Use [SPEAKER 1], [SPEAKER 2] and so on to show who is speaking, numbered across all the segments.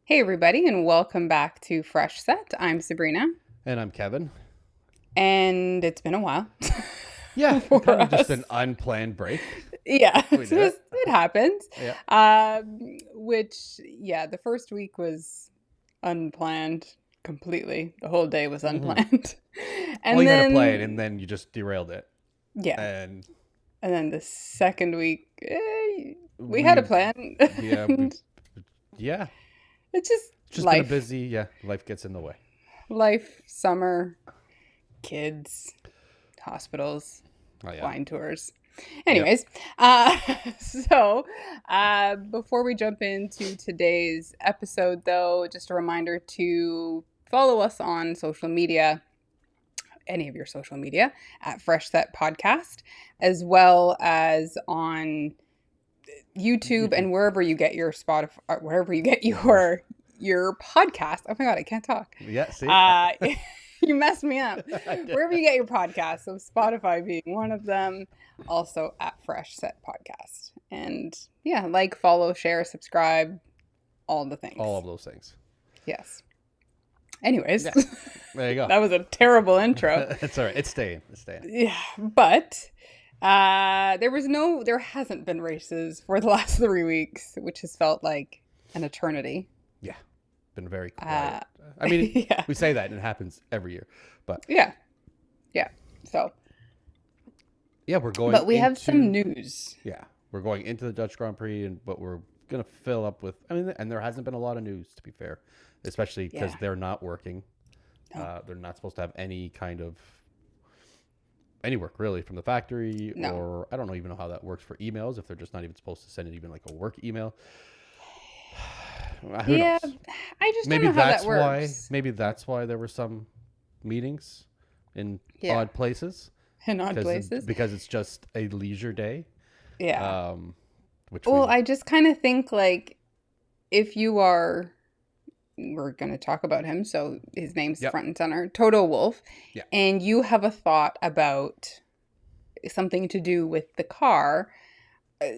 [SPEAKER 1] Hey everybody, and welcome back to Fresh Set. I'm Sabrina,
[SPEAKER 2] And I'm Kevin.
[SPEAKER 1] and it's been a while
[SPEAKER 2] Yeah,
[SPEAKER 1] for
[SPEAKER 2] kind of just
[SPEAKER 1] us.
[SPEAKER 2] an unplanned break.
[SPEAKER 1] Yeah,
[SPEAKER 2] We did it.
[SPEAKER 1] it happens.
[SPEAKER 2] Yeah.
[SPEAKER 1] The first week was unplanned completely. The whole day was
[SPEAKER 2] Hmm.
[SPEAKER 1] unplanned,
[SPEAKER 2] Well,
[SPEAKER 1] and
[SPEAKER 2] you had to play it,
[SPEAKER 1] then
[SPEAKER 2] and then you just derailed it.
[SPEAKER 1] yeah,
[SPEAKER 2] And
[SPEAKER 1] and then the second week, we had a
[SPEAKER 2] we,
[SPEAKER 1] plan,
[SPEAKER 2] yeah,
[SPEAKER 1] and
[SPEAKER 2] yeah.
[SPEAKER 1] it's just
[SPEAKER 2] It's just been a
[SPEAKER 1] life,
[SPEAKER 2] busy, yeah, life gets in the way.
[SPEAKER 1] life, summer, kids, hospitals,
[SPEAKER 2] Oh, yeah.
[SPEAKER 1] wine tours.
[SPEAKER 2] Yep.
[SPEAKER 1] Anyways, uh, before we jump into today's episode, though, just a reminder to follow us on social media, any of your social media, at Fresh Set Podcast, as well as on YouTube
[SPEAKER 2] YouTube.
[SPEAKER 1] and wherever you get your Spotify, wherever you get
[SPEAKER 2] Wherever.
[SPEAKER 1] your podcast. Oh my god, I can't talk.
[SPEAKER 2] Yeah, see?
[SPEAKER 1] Uh, you messed me up.
[SPEAKER 2] I did.
[SPEAKER 1] Wherever you get your podcast, so Spotify being one of them, also at Fresh Set Podcast. And yeah, like, follow, share, subscribe, all the things.
[SPEAKER 2] All of those things.
[SPEAKER 1] Yes. Anyways,
[SPEAKER 2] Yeah. There you go.
[SPEAKER 1] that was a terrible intro.
[SPEAKER 2] It's all right. It's staying. It's staying.
[SPEAKER 1] Yeah, but there hasn't been races for the last 3 weeks, which has felt like an eternity.
[SPEAKER 2] Yeah. Been very
[SPEAKER 1] Uh,
[SPEAKER 2] quiet. I mean,
[SPEAKER 1] yeah,
[SPEAKER 2] we say that and it happens every year. But
[SPEAKER 1] yeah, yeah. So,
[SPEAKER 2] yeah, we're going
[SPEAKER 1] but we have some
[SPEAKER 2] into
[SPEAKER 1] news.
[SPEAKER 2] Yeah, we're going into the Dutch Grand Prix, but we're gonna fill up with. I mean, and there hasn't been a lot of news, to be fair, especially because
[SPEAKER 1] Yeah.
[SPEAKER 2] they're not working.
[SPEAKER 1] No.
[SPEAKER 2] They're not supposed to have any kind of any work really from the factory,
[SPEAKER 1] No.
[SPEAKER 2] or I don't know even know how that works for emails if they're just not even supposed to send it even like a work email. Who
[SPEAKER 1] Yeah,
[SPEAKER 2] knows?
[SPEAKER 1] I just
[SPEAKER 2] Maybe
[SPEAKER 1] don't know how
[SPEAKER 2] that's
[SPEAKER 1] that
[SPEAKER 2] why.
[SPEAKER 1] works.
[SPEAKER 2] Maybe that's why there were some meetings in
[SPEAKER 1] Yeah,
[SPEAKER 2] odd places
[SPEAKER 1] in odd places.
[SPEAKER 2] because it's just a leisure day.
[SPEAKER 1] Yeah.
[SPEAKER 2] Um, which
[SPEAKER 1] Well,
[SPEAKER 2] we
[SPEAKER 1] I just kind of think like if you are, we're going to talk about him, so his name's
[SPEAKER 2] Yep.
[SPEAKER 1] front and center, Toto Wolff,
[SPEAKER 2] Yeah.
[SPEAKER 1] and you have a thought about something to do with the car, uh,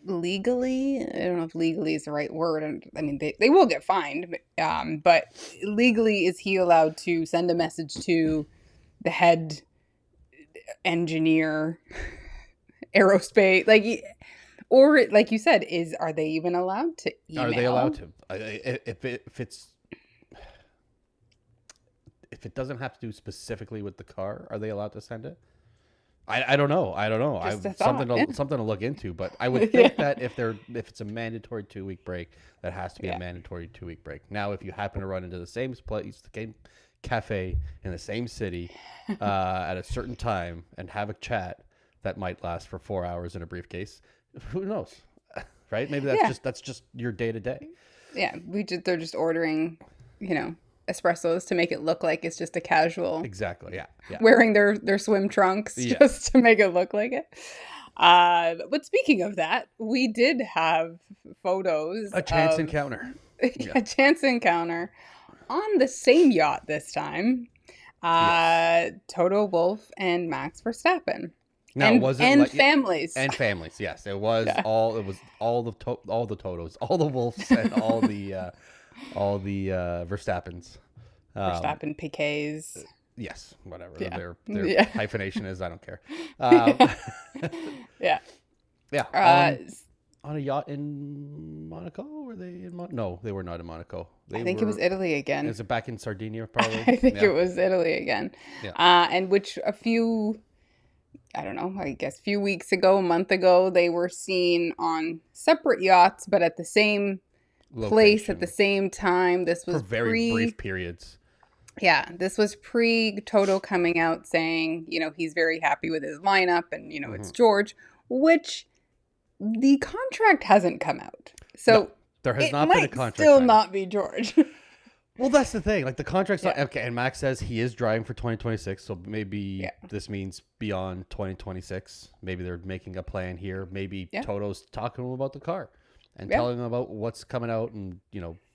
[SPEAKER 1] legally, I don't know if legally is the right word. And I mean, they will get fined, but legally, is he allowed to send a message to the head engineer, aerospace, like, or like you said, are they even allowed to email?
[SPEAKER 2] Are they allowed to? If it doesn't have to do specifically with the car, are they allowed to send it? I don't know. I don't know.
[SPEAKER 1] Just a
[SPEAKER 2] Something
[SPEAKER 1] thought.
[SPEAKER 2] something to look into. But I would
[SPEAKER 1] Yeah.
[SPEAKER 2] think that if it's a mandatory 2 week break, that has to be
[SPEAKER 1] Yeah.
[SPEAKER 2] a mandatory 2 week break. Now, if you happen to run into the same place, the same cafe in the same city at a certain time and have a chat that might last for 4 hours in a briefcase, who knows? Right? Maybe
[SPEAKER 1] Yeah.
[SPEAKER 2] that's just your day to day.
[SPEAKER 1] Yeah, they're just ordering, espressos to make it look like it's just a casual,
[SPEAKER 2] Exactly. Yeah. Yeah.
[SPEAKER 1] wearing their swim trunks
[SPEAKER 2] Yeah.
[SPEAKER 1] just to make it look like it. But speaking of that, we did have photos
[SPEAKER 2] A chance
[SPEAKER 1] of
[SPEAKER 2] encounter.
[SPEAKER 1] a chance encounter on the same yacht this time.
[SPEAKER 2] Yes.
[SPEAKER 1] Toto Wolff and Max Verstappen,
[SPEAKER 2] Now, was it
[SPEAKER 1] and
[SPEAKER 2] like
[SPEAKER 1] families.
[SPEAKER 2] and families? Yes, it was
[SPEAKER 1] Yeah.
[SPEAKER 2] all. It was all the Totos, all the Wolves, and all the Verstappens.
[SPEAKER 1] Verstappen PKs.
[SPEAKER 2] Yes, whatever
[SPEAKER 1] Yeah.
[SPEAKER 2] their
[SPEAKER 1] Yeah.
[SPEAKER 2] hyphenation is, I don't care. Um,
[SPEAKER 1] Yeah.
[SPEAKER 2] yeah,
[SPEAKER 1] Uh,
[SPEAKER 2] on a yacht in Monaco. Were they in No, they were not in Monaco.
[SPEAKER 1] I think it was Italy again.
[SPEAKER 2] Is it back in Sardinia? Probably.
[SPEAKER 1] I think
[SPEAKER 2] Yeah.
[SPEAKER 1] it was Italy again.
[SPEAKER 2] Yeah.
[SPEAKER 1] And which I don't know, I guess a month ago, they were seen on separate yachts, but at the same place at the
[SPEAKER 2] Location.
[SPEAKER 1] same time. This was
[SPEAKER 2] For very brief periods.
[SPEAKER 1] Yeah, this was pre Toto coming out saying, he's very happy with his lineup and, it's George, which the contract hasn't come out. So
[SPEAKER 2] No, there has
[SPEAKER 1] it
[SPEAKER 2] not been a
[SPEAKER 1] might
[SPEAKER 2] contract
[SPEAKER 1] still
[SPEAKER 2] signed.
[SPEAKER 1] not be George.
[SPEAKER 2] Well, that's the thing. Like the contract's not
[SPEAKER 1] Yeah.
[SPEAKER 2] okay, and Max says he is driving for 2026, so maybe
[SPEAKER 1] Yeah.
[SPEAKER 2] this means beyond 2026. Maybe they're making a plan here. Maybe
[SPEAKER 1] Yeah.
[SPEAKER 2] Toto's talking to him about the car and
[SPEAKER 1] Yeah.
[SPEAKER 2] telling him about what's coming out and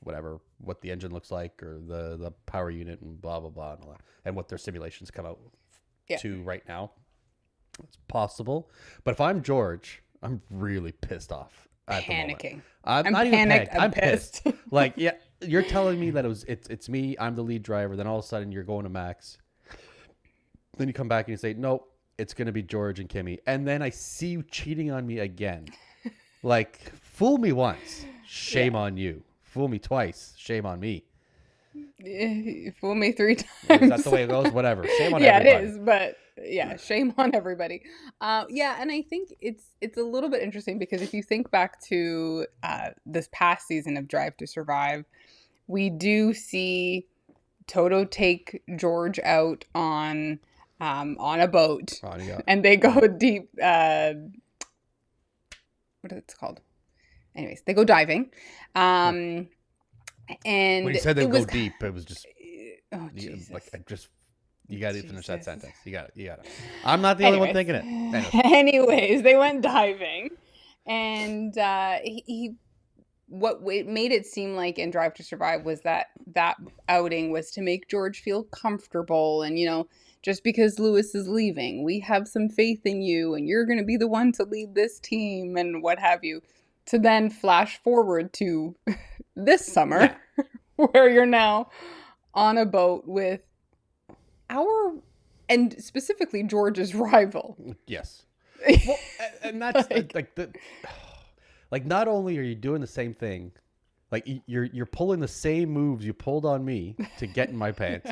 [SPEAKER 2] whatever what the engine looks like or the power unit and blah blah blah and all that, and what their simulations come out
[SPEAKER 1] Yeah.
[SPEAKER 2] to right now. It's possible, but if I'm George, I'm really pissed off at the moment.
[SPEAKER 1] Panicking.
[SPEAKER 2] I'm
[SPEAKER 1] I'm
[SPEAKER 2] not even
[SPEAKER 1] panicked.
[SPEAKER 2] panicked.
[SPEAKER 1] I'm
[SPEAKER 2] I'm pissed.
[SPEAKER 1] pissed.
[SPEAKER 2] Like, yeah, you're telling me that it's me. I'm the lead driver. Then all of a sudden you're going to Max. Then you come back and you say, nope, it's going to be George and Kimmy. And then I see you cheating on me again. Like, fool me once, shame on you. Fool me twice, shame on me.
[SPEAKER 1] You fool me 3
[SPEAKER 2] Is
[SPEAKER 1] times.
[SPEAKER 2] that the way it goes? Whatever. Shame on
[SPEAKER 1] Yeah,
[SPEAKER 2] everybody.
[SPEAKER 1] it is, but yeah, shame on everybody. Yeah, and I think it's a little bit interesting because if you think back to this past season of Drive to Survive, we do see Toto take George out on a boat,
[SPEAKER 2] Oh, yeah.
[SPEAKER 1] and they go deep. What is it called? Anyways, they go diving, and
[SPEAKER 2] When you said they
[SPEAKER 1] it
[SPEAKER 2] go
[SPEAKER 1] was
[SPEAKER 2] deep, it was just
[SPEAKER 1] oh Jesus.
[SPEAKER 2] like you got to finish that
[SPEAKER 1] Jesus.
[SPEAKER 2] sentence. You got it. I'm not the only one thinking it.
[SPEAKER 1] Anyways, they went diving, and he what made it seem like in Drive to Survive was that outing was to make George feel comfortable, and just because Lewis is leaving, we have some faith in you, and you're going to be the one to lead this team, and what have you. To then flash forward to this summer, where you're now on a boat with and specifically George's rival.
[SPEAKER 2] Yes. Well, and that's like not only are you doing the same thing, like you're pulling the same moves you pulled on me to get in my pants,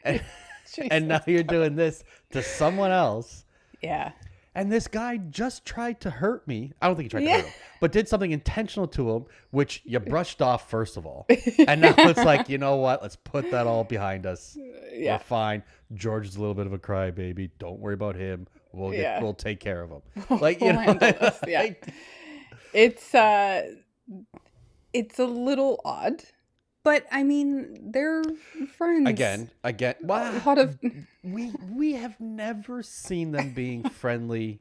[SPEAKER 2] and now you're doing this to someone else.
[SPEAKER 1] Yeah.
[SPEAKER 2] And this guy just tried to hurt me. I don't think he tried to hurt him, but did something intentional to him, which you brushed off first of all. And now it's like, you know what? Let's put that all behind us.
[SPEAKER 1] Yeah.
[SPEAKER 2] We're fine. George is a little bit of a crybaby. Don't worry about him. We'll take care of him. Like,
[SPEAKER 1] We'll handle this. Yeah.
[SPEAKER 2] like,
[SPEAKER 1] It's a little odd, but I mean, they're friends.
[SPEAKER 2] again. Wow.
[SPEAKER 1] A lot of
[SPEAKER 2] We have never seen them being friendly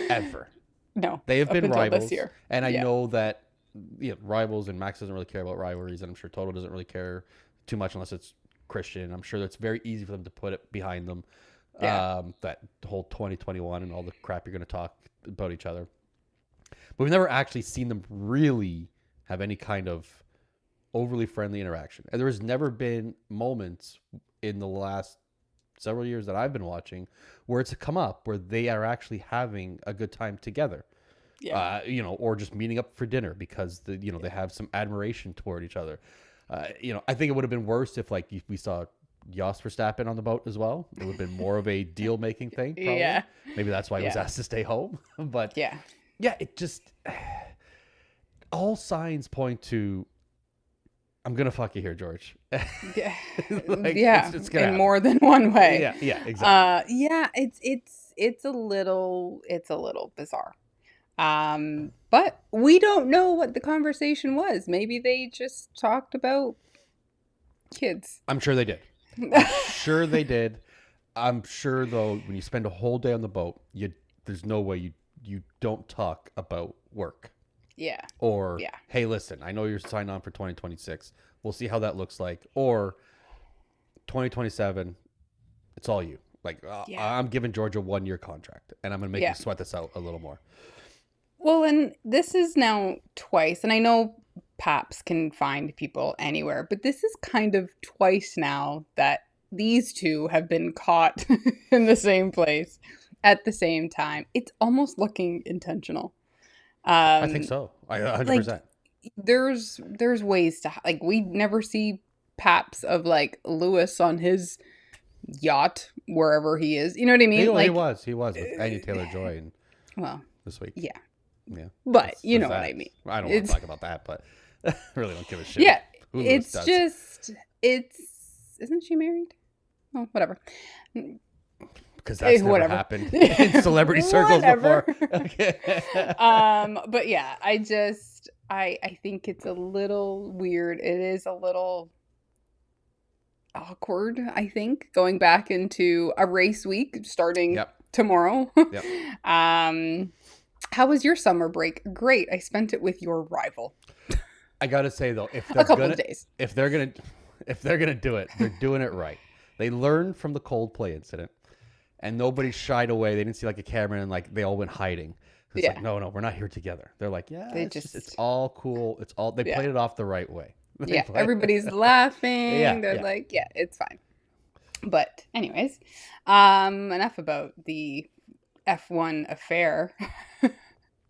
[SPEAKER 2] ever.
[SPEAKER 1] no.
[SPEAKER 2] They have
[SPEAKER 1] up
[SPEAKER 2] been
[SPEAKER 1] until
[SPEAKER 2] rivals,
[SPEAKER 1] this year.
[SPEAKER 2] and I
[SPEAKER 1] Yeah.
[SPEAKER 2] know that rivals, and Max doesn't really care about rivalries, and I'm sure Toto doesn't really care too much unless it's Christian. I'm sure that's very easy for them to put it behind them.
[SPEAKER 1] Yeah.
[SPEAKER 2] That whole 2021 and all the crap you're going to talk about each other, but we've never actually seen them really have any kind of overly friendly interaction. And there has never been moments in the last several years that I've been watching where it's come up where they are actually having a good time together.
[SPEAKER 1] Yeah.
[SPEAKER 2] Or just meeting up for dinner because they have some admiration toward each other. I think it would have been worse if we saw Jos Verstappen on the boat as well. It would have been more of a deal making thing. Probably.
[SPEAKER 1] Yeah.
[SPEAKER 2] Maybe that's why he was
[SPEAKER 1] Yeah.
[SPEAKER 2] asked to stay home. But
[SPEAKER 1] Yeah.
[SPEAKER 2] it just all signs point to I'm gonna fuck you here, George.
[SPEAKER 1] Yeah.
[SPEAKER 2] Like,
[SPEAKER 1] yeah.
[SPEAKER 2] it's gonna
[SPEAKER 1] in
[SPEAKER 2] happen.
[SPEAKER 1] more than one way.
[SPEAKER 2] Yeah, exactly.
[SPEAKER 1] Yeah, it's a little bizarre. But we don't know what the conversation was. Maybe they just talked about kids.
[SPEAKER 2] I'm sure they did. Sure they did. I'm sure though, when you spend a whole day on the boat, there's no way you don't talk about work.
[SPEAKER 1] Yeah.
[SPEAKER 2] Or
[SPEAKER 1] Yeah.
[SPEAKER 2] hey, listen, I know you're signed on for 2026. We'll see how that looks like. Or 2027, it's all you. Like
[SPEAKER 1] Yeah.
[SPEAKER 2] I'm giving George a 1-year contract, and I'm gonna make
[SPEAKER 1] Yeah.
[SPEAKER 2] you sweat this out a little more.
[SPEAKER 1] Well, and this is now twice, and I know Paps can find people anywhere, but this is kind of twice now that these two have been caught in the same place at the same time. It's almost looking intentional.
[SPEAKER 2] I think so. 100%.
[SPEAKER 1] There's ways to we never see Paps of Lewis on his yacht wherever he is. You know what I mean?
[SPEAKER 2] He was with Anya Taylor-Joy
[SPEAKER 1] Well,
[SPEAKER 2] this week.
[SPEAKER 1] yeah.
[SPEAKER 2] Yeah.
[SPEAKER 1] But you know
[SPEAKER 2] There's
[SPEAKER 1] what
[SPEAKER 2] that.
[SPEAKER 1] I mean.
[SPEAKER 2] I don't want to talk about that, but I really don't give a shit.
[SPEAKER 1] Yeah.
[SPEAKER 2] Who Lewis
[SPEAKER 1] It's
[SPEAKER 2] does.
[SPEAKER 1] just isn't she married? Oh, whatever.
[SPEAKER 2] Because that's never
[SPEAKER 1] whatever.
[SPEAKER 2] happened in celebrity circles
[SPEAKER 1] Whatever.
[SPEAKER 2] before. Okay.
[SPEAKER 1] But yeah, I think it's a little weird. It is a little awkward, I think, going back into a race week starting
[SPEAKER 2] Yep.
[SPEAKER 1] tomorrow.
[SPEAKER 2] Yep.
[SPEAKER 1] um, how was your summer break? Great. I spent it with your rival.
[SPEAKER 2] I gotta say though,
[SPEAKER 1] A couple of days.
[SPEAKER 2] if they're gonna, if they're gonna do it, they're doing it right. They learned from the Coldplay incident, and nobody shied away. They didn't see like a camera and like they all went hiding. It's like,
[SPEAKER 1] Yeah.
[SPEAKER 2] no, no, we're not here together. They're like, yeah,
[SPEAKER 1] They
[SPEAKER 2] it's
[SPEAKER 1] just,
[SPEAKER 2] all cool. It's all they
[SPEAKER 1] yeah.
[SPEAKER 2] played it off the right way. They
[SPEAKER 1] Yeah.
[SPEAKER 2] play,
[SPEAKER 1] Everybody's laughing.
[SPEAKER 2] yeah,
[SPEAKER 1] They're
[SPEAKER 2] yeah.
[SPEAKER 1] like, yeah, it's fine. But anyways, enough about the F1 affair.
[SPEAKER 2] I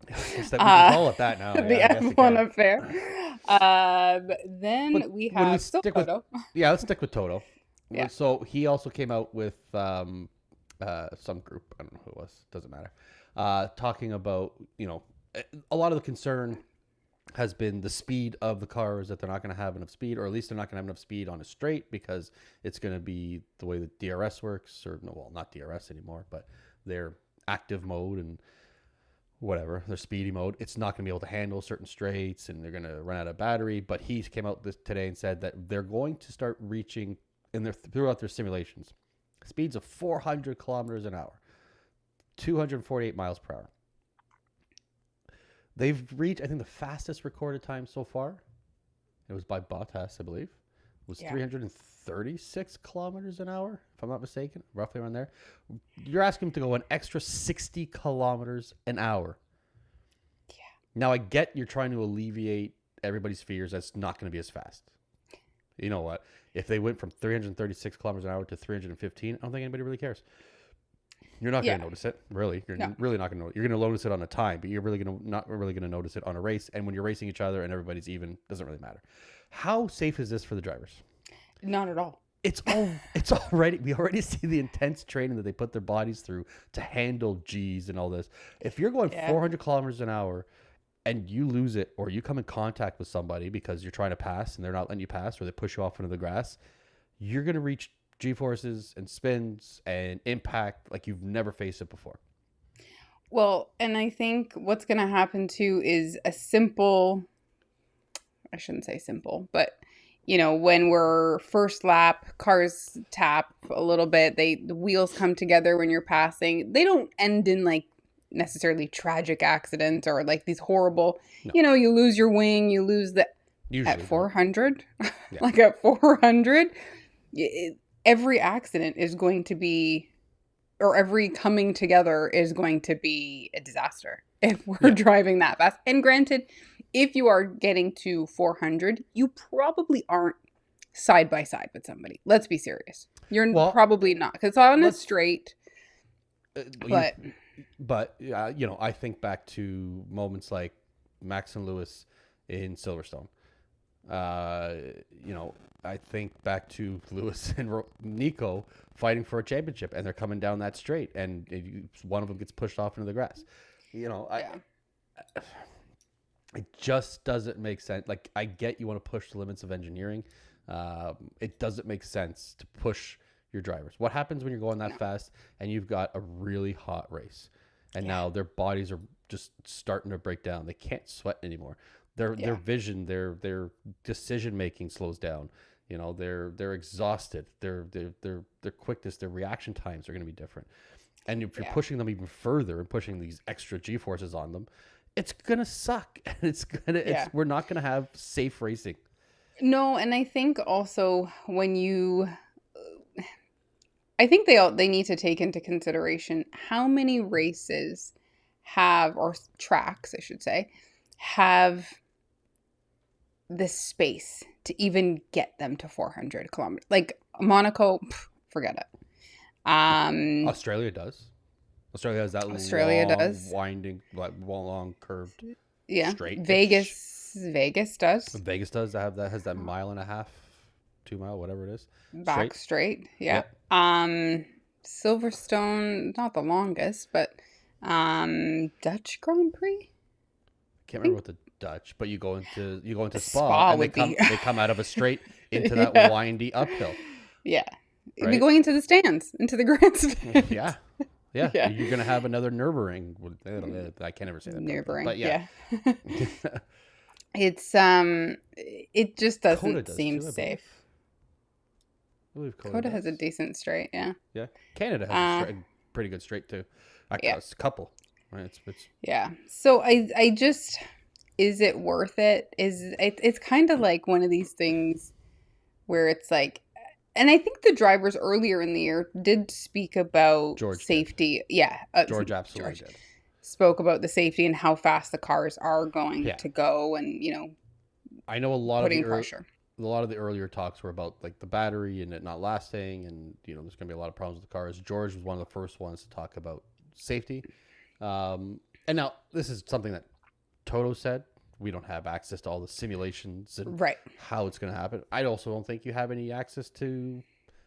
[SPEAKER 2] guess that we can call it that now.
[SPEAKER 1] The
[SPEAKER 2] Yeah, I guess we
[SPEAKER 1] F1
[SPEAKER 2] can.
[SPEAKER 1] affair.
[SPEAKER 2] But
[SPEAKER 1] Then we
[SPEAKER 2] when we
[SPEAKER 1] have still
[SPEAKER 2] stick with,
[SPEAKER 1] Toto.
[SPEAKER 2] yeah, let's stick with Toto.
[SPEAKER 1] Yeah.
[SPEAKER 2] So he also came out with some group. I don't know who it was. Doesn't matter. Talking about a lot of the concern has been the speed of the cars, that they're not going to have enough speed, or at least they're not going to have enough speed on a straight because it's going to be the way that DRS works, or no, well, not DRS anymore, but their active mode and whatever, their speedy mode. It's not going to be able to handle certain straights, and they're going to run out of battery. But he came out today and said that they're going to start reaching throughout their simulations speeds of 400 kilometers an hour, 248 miles per hour. They've reached, I think, the fastest recorded time so far. It was by Bottas, I believe. It was 336 kilometers an hour, if I'm not mistaken, roughly around there. You're asking him to go an extra 60 kilometers an hour.
[SPEAKER 1] Yeah.
[SPEAKER 2] Now, I get you're trying to alleviate everybody's fears. That's not going to be as fast. You know what? If they went from 336 kilometers an hour to 315, I don't think anybody really cares. You're not going to notice it, really. You're really not going to. You're going to notice it on a time, but you're really going to not really going to notice it on a race. And when you're racing each other and everybody's even, doesn't really matter. How safe is this for the drivers?
[SPEAKER 1] Not at all.
[SPEAKER 2] It's already. We already see the intense training that they put their bodies through to handle G's and all this. If you're going 400 kilometers an hour and you lose it, or you come in contact with somebody because you're trying to pass and they're not letting you pass, or they push you off into the grass, you're going to reach G-forces and spins and impact like you've never faced it before.
[SPEAKER 1] Well, and I think what's going to happen too is a simple, I shouldn't say simple, but when we're first lap, cars tap a little bit, the wheels come together when you're passing. They don't end in like necessarily tragic accidents or like these horrible, you lose your wing, you lose
[SPEAKER 2] Usually,
[SPEAKER 1] at 400, like at 400, every accident is going to be, or every coming together is going to be a disaster if we're driving that fast. And granted, if you are getting to 400, you probably aren't side by side with somebody. Let's be serious. You're probably not, because it's on a straight.
[SPEAKER 2] But I think back to moments like Max and Lewis in Silverstone. I think back to Lewis and Nico fighting for a championship, and they're coming down that straight, and one of them gets pushed off into the grass. It just doesn't make sense. Like, I get you want to push the limits of engineering. It doesn't make sense to push your drivers. What happens when you're going that fast and you've got a really hot race, and now their bodies are just starting to break down? They can't sweat anymore. Their vision, their decision making slows down. They're exhausted. Their quickness, their reaction times are going to be different. And if you're pushing them even further and pushing these extra G-forces on them, it's gonna suck. And we're not gonna have safe racing.
[SPEAKER 1] No, and I think also I think they need to take into consideration how many races or tracks, I should say, have the space to even get them to 400 kilometers. Like Monaco, forget it.
[SPEAKER 2] Australia does. Australia has that winding, like long curved, straight.
[SPEAKER 1] Vegas does.
[SPEAKER 2] Vegas does has that mile and a half, 2 mile, whatever it is.
[SPEAKER 1] Back straight. Yeah. Silverstone, not the longest, but Dutch Grand Prix.
[SPEAKER 2] Can't remember what the Dutch, but you go into Spa and they come out of a straight into that windy uphill.
[SPEAKER 1] Yeah. Right? Be going into the stands, into the grandstand.
[SPEAKER 2] Yeah. You're gonna have another Nürburgring. I can't ever say that.
[SPEAKER 1] Nürburgring,
[SPEAKER 2] but yeah.
[SPEAKER 1] It's it just doesn't seem safe.
[SPEAKER 2] I believe Coda
[SPEAKER 1] Coda has a
[SPEAKER 2] does.
[SPEAKER 1] decent straight, yeah.
[SPEAKER 2] Yeah, Canada has a pretty good straight too.
[SPEAKER 1] Yeah.
[SPEAKER 2] A couple, right? It's
[SPEAKER 1] Yeah. So I just, is it worth it? It's kind of like one of these things where it's like, and I think the drivers earlier in the year did speak about
[SPEAKER 2] George did.
[SPEAKER 1] safety. Yeah,
[SPEAKER 2] George absolutely
[SPEAKER 1] George
[SPEAKER 2] did.
[SPEAKER 1] spoke about the safety and how fast the cars are going
[SPEAKER 2] Yeah,
[SPEAKER 1] to go, and
[SPEAKER 2] I know
[SPEAKER 1] putting pressure.
[SPEAKER 2] a lot of the earlier talks were about like the battery and it not lasting, and there's going to be a lot of problems with the cars. George was one of the first ones to talk about safety. And now this is something that Toto said. We don't have access to all the simulations and
[SPEAKER 1] Right.
[SPEAKER 2] how it's going to happen. I also don't think you have any access to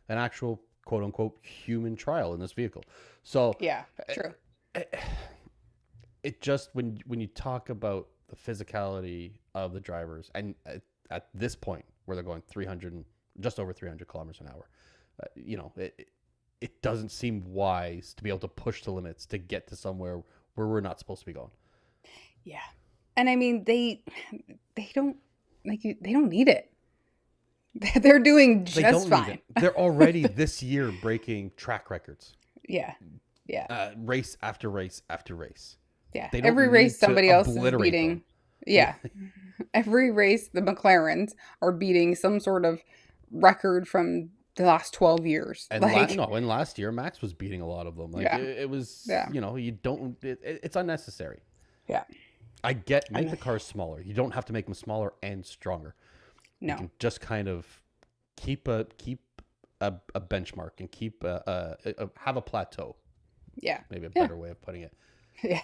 [SPEAKER 2] an actual quote unquote human trial in this vehicle. So
[SPEAKER 1] Yeah. True.
[SPEAKER 2] it just when you talk about the physicality of the drivers, and at this point where they're going 300 just over 300 kilometers an hour, it doesn't seem wise to be able to push the limits to get to somewhere where we're not supposed to be going.
[SPEAKER 1] Yeah. And I mean, they don't they don't need it. They're doing
[SPEAKER 2] They
[SPEAKER 1] just
[SPEAKER 2] don't need
[SPEAKER 1] fine.
[SPEAKER 2] it. They're already this year breaking track records,
[SPEAKER 1] Yeah. Yeah.
[SPEAKER 2] race after race after race.
[SPEAKER 1] Yeah.
[SPEAKER 2] They don't
[SPEAKER 1] Every
[SPEAKER 2] need
[SPEAKER 1] race
[SPEAKER 2] to
[SPEAKER 1] somebody else is
[SPEAKER 2] obliterate
[SPEAKER 1] beating.
[SPEAKER 2] them.
[SPEAKER 1] Yeah. Every race the McLarens are beating some sort of record from the last 12 years.
[SPEAKER 2] And and last year Max was beating a lot of them. Like
[SPEAKER 1] Yeah.
[SPEAKER 2] it was,
[SPEAKER 1] Yeah.
[SPEAKER 2] you don't. It's unnecessary.
[SPEAKER 1] Yeah.
[SPEAKER 2] I make the cars smaller. You don't have to make them smaller and stronger. You
[SPEAKER 1] No.
[SPEAKER 2] can just kind of keep a benchmark and keep have a plateau.
[SPEAKER 1] Yeah.
[SPEAKER 2] Maybe a
[SPEAKER 1] Yeah.
[SPEAKER 2] better way of putting it.
[SPEAKER 1] Yeah.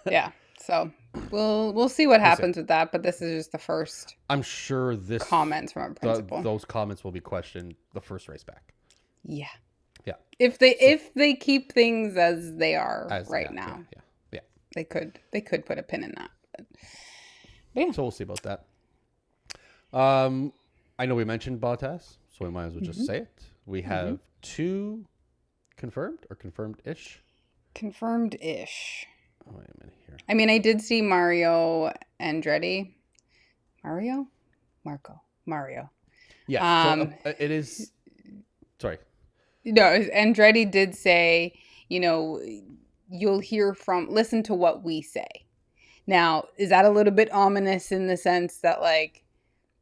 [SPEAKER 1] Yeah. So we'll see what happens with that, but this is just the first
[SPEAKER 2] I'm sure this
[SPEAKER 1] comments from a principal.
[SPEAKER 2] those comments will be questioned the first race back.
[SPEAKER 1] Yeah.
[SPEAKER 2] Yeah.
[SPEAKER 1] If they keep things as they are now,
[SPEAKER 2] Yeah.
[SPEAKER 1] they could put a pin in that. But yeah.
[SPEAKER 2] So we'll see about that. I know we mentioned Bottas, so we might as well just say it. We have two confirmed or confirmed-ish.
[SPEAKER 1] Confirmed-ish.
[SPEAKER 2] Oh, wait a minute here.
[SPEAKER 1] I mean, I did see Mario Andretti. Mario? Mario.
[SPEAKER 2] Yeah. So it is. Sorry.
[SPEAKER 1] No, Andretti did say, you'll listen to what we say. Now, is that a little bit ominous in the sense that, like,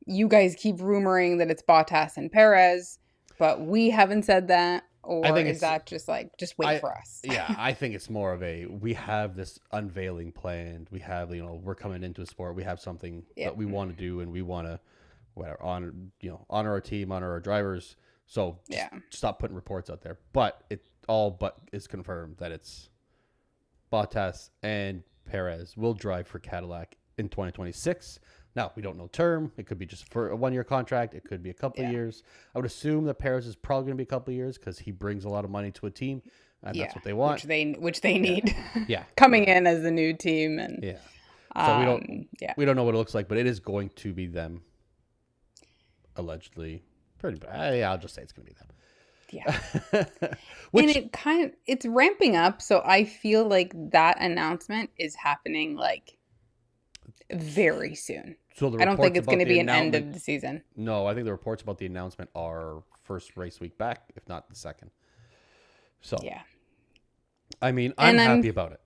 [SPEAKER 1] you guys keep rumoring that it's Bottas and Perez, but we haven't said that? Or is that just like, just wait for us?
[SPEAKER 2] Yeah, I think it's more of we have this unveiling planned. We have, we're coming into a sport. We have something that we want to do, and we want to honor our team, honor our drivers. So stop putting reports out there. But it all but is confirmed that it's Bottas and Perez will drive for Cadillac in 2026. Now, we don't know term. It could be just for a 1-year contract. It could be a couple of years. I would assume that Perez is probably going to be a couple of years because he brings a lot of money to a team, and that's what they want.
[SPEAKER 1] Which they need.
[SPEAKER 2] Yeah.
[SPEAKER 1] Coming in as the new team. And
[SPEAKER 2] so we don't know what it looks like, but it is going to be them. Allegedly. I'll just say it's going to be them.
[SPEAKER 1] Yeah. And it's ramping up, so I feel like that announcement is happening like very soon.
[SPEAKER 2] So
[SPEAKER 1] I don't think it's going to be an end of the season.
[SPEAKER 2] No, I think the reports about the announcement are first race week back, if not the second. So
[SPEAKER 1] yeah,
[SPEAKER 2] I mean, I'm happy about it.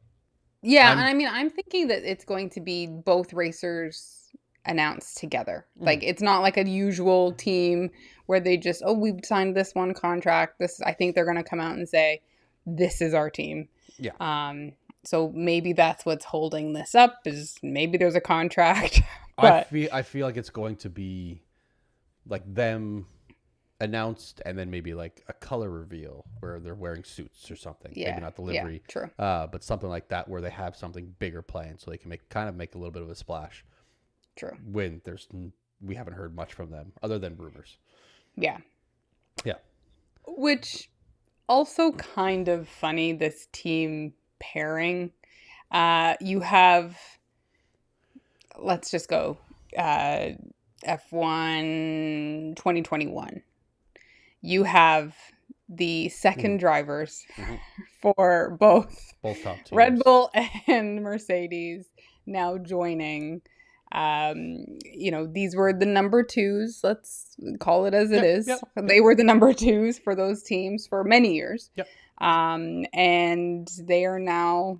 [SPEAKER 1] Yeah, and I mean, I'm thinking that it's going to be both racers announced together. Like, it's not like a usual team where they just, we've signed this one contract. I think they're going to come out and say, this is our team.
[SPEAKER 2] Yeah.
[SPEAKER 1] So maybe that's what's holding this up, is maybe there's a contract. But
[SPEAKER 2] I feel like it's going to be like them announced and then maybe like a color reveal where they're wearing suits or something.
[SPEAKER 1] Yeah.
[SPEAKER 2] Maybe not the livery.
[SPEAKER 1] Yeah, true.
[SPEAKER 2] But something like that where they have something bigger planned so they can make a little bit of a splash.
[SPEAKER 1] True.
[SPEAKER 2] When we haven't heard much from them other than rumors.
[SPEAKER 1] Yeah.
[SPEAKER 2] Yeah.
[SPEAKER 1] Which also kind of funny, this team pairing. You have, let's just go F1 2021. You have the second drivers for both
[SPEAKER 2] top teams.
[SPEAKER 1] Red Bull and Mercedes now joining These were the number twos. Let's call it as it
[SPEAKER 2] Yep,
[SPEAKER 1] is.
[SPEAKER 2] yep,
[SPEAKER 1] They were the number twos for those teams for many years.
[SPEAKER 2] yep.
[SPEAKER 1] And they are now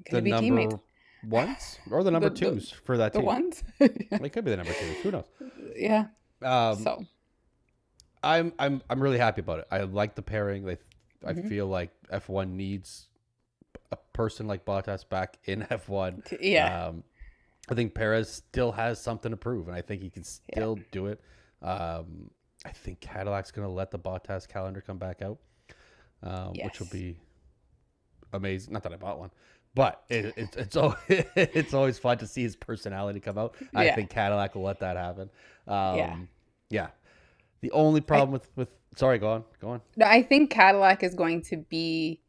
[SPEAKER 1] going
[SPEAKER 2] The
[SPEAKER 1] to be teammates.
[SPEAKER 2] number ones or the number
[SPEAKER 1] The-
[SPEAKER 2] twos for that
[SPEAKER 1] The
[SPEAKER 2] team.
[SPEAKER 1] ones.
[SPEAKER 2] They could be the number twos. Who knows?
[SPEAKER 1] Yeah.
[SPEAKER 2] Um,
[SPEAKER 1] So,
[SPEAKER 2] I'm really happy about it. I like the pairing. I
[SPEAKER 1] Mhm.
[SPEAKER 2] feel like F1 needs a person like Bottas back in F1.
[SPEAKER 1] yeah.
[SPEAKER 2] I think Perez still has something to prove, and I think he can still do it. I think Cadillac's going to let the Bottas calendar come back out, which will
[SPEAKER 1] Yes.
[SPEAKER 2] be amazing. Not that I bought one, but it's always fun to see his personality come out. I
[SPEAKER 1] Yeah.
[SPEAKER 2] think Cadillac will let that happen.
[SPEAKER 1] Yeah.
[SPEAKER 2] Yeah. The only problem with sorry, go on.
[SPEAKER 1] No, I think Cadillac is going to be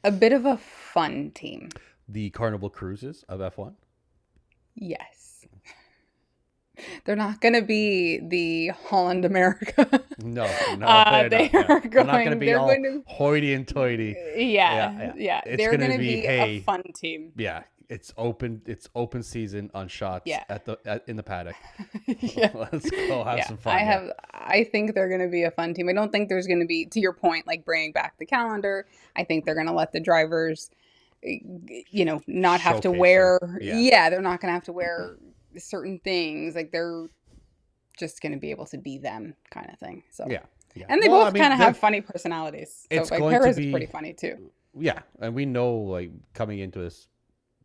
[SPEAKER 1] a bit of a fun team.
[SPEAKER 2] The Carnival Cruises of F1.
[SPEAKER 1] Yes. They're not going to be the Holland America.
[SPEAKER 2] No,
[SPEAKER 1] They
[SPEAKER 2] they're not.
[SPEAKER 1] are
[SPEAKER 2] They're not going to be
[SPEAKER 1] they're
[SPEAKER 2] all
[SPEAKER 1] going to,
[SPEAKER 2] hoity and toity.
[SPEAKER 1] yeah.
[SPEAKER 2] It's
[SPEAKER 1] They're
[SPEAKER 2] gonna
[SPEAKER 1] going to
[SPEAKER 2] be,
[SPEAKER 1] be
[SPEAKER 2] hey,
[SPEAKER 1] a fun team.
[SPEAKER 2] Yeah, it's open season on shots
[SPEAKER 1] Yeah.
[SPEAKER 2] in the paddock.
[SPEAKER 1] Yeah.
[SPEAKER 2] Let's go have some fun.
[SPEAKER 1] I think they're going to be a fun team. I don't think there's going to be, to your point, like bringing back the calendar. I think they're going to let the drivers, not have to
[SPEAKER 2] Showcase
[SPEAKER 1] wear.
[SPEAKER 2] it. Yeah.
[SPEAKER 1] Yeah, they're not going to have to wear certain things. Like they're just going to be able to be them, kind of thing. So
[SPEAKER 2] Yeah.
[SPEAKER 1] and they
[SPEAKER 2] Well,
[SPEAKER 1] both
[SPEAKER 2] I mean,
[SPEAKER 1] kind of
[SPEAKER 2] they're-
[SPEAKER 1] have funny personalities. So
[SPEAKER 2] It's
[SPEAKER 1] like
[SPEAKER 2] going to
[SPEAKER 1] Perez
[SPEAKER 2] be-
[SPEAKER 1] is pretty funny too.
[SPEAKER 2] Yeah, and we know like coming into this,